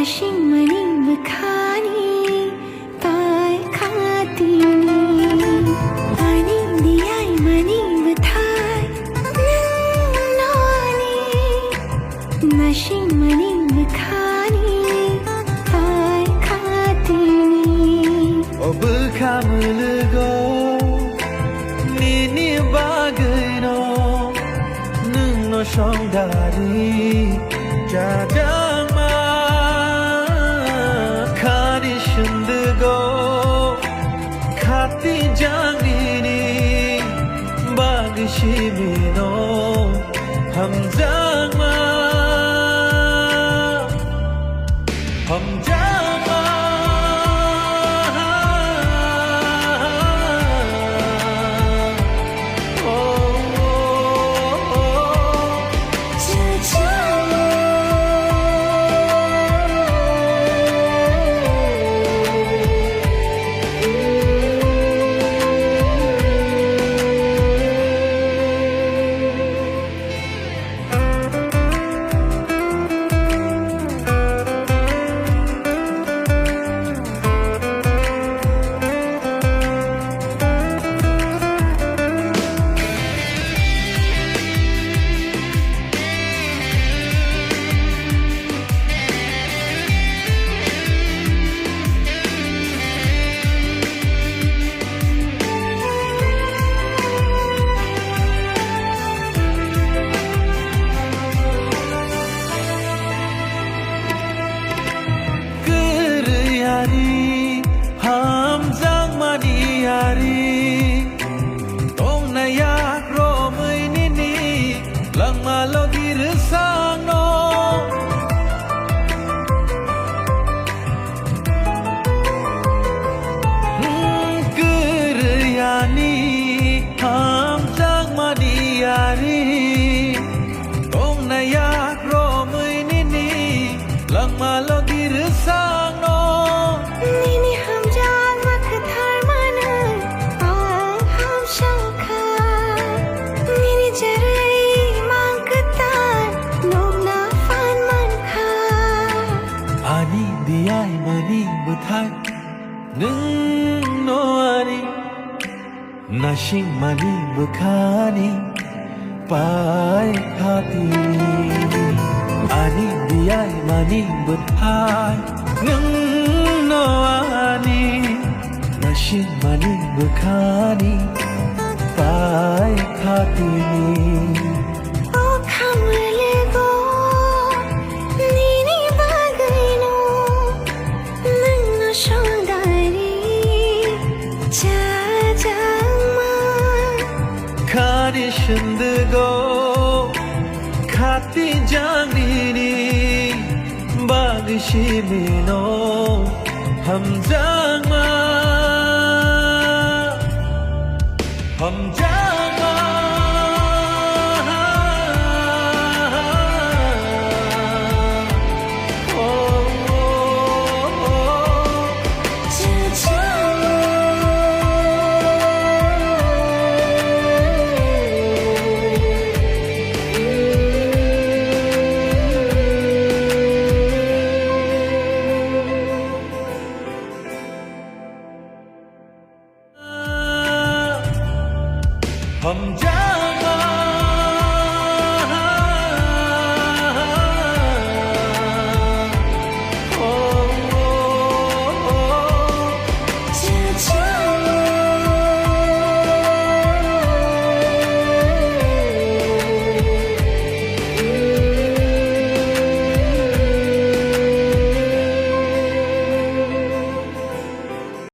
Nashing maning bukhani tai khatini ani diyai maning buthai nani Nashing maning bukhani tai khatini ob khamulgo nini bagino nung no shongdari jadama khani shundugo khati janini bagshimino hamjama hamjama ham jang mani yari tong na yak ro mai ni ni lang ma lo dir sang no gur yani ham jang mani yari tong na yak ro mai ni ni lang ma lo dir sang no Nini ham jaan mak thar mana ham shakha Nini jarai mang katar log na fan man kha ani diyai mani buthai nung no ani nashing mani bukhani pai khati ani diyai mani buthai nung no ani nashing mani bukhani pai khati O khamle go Nini bagaino nang na shondari jajama khani shundugo khati janini bagshimino hamjama hamjama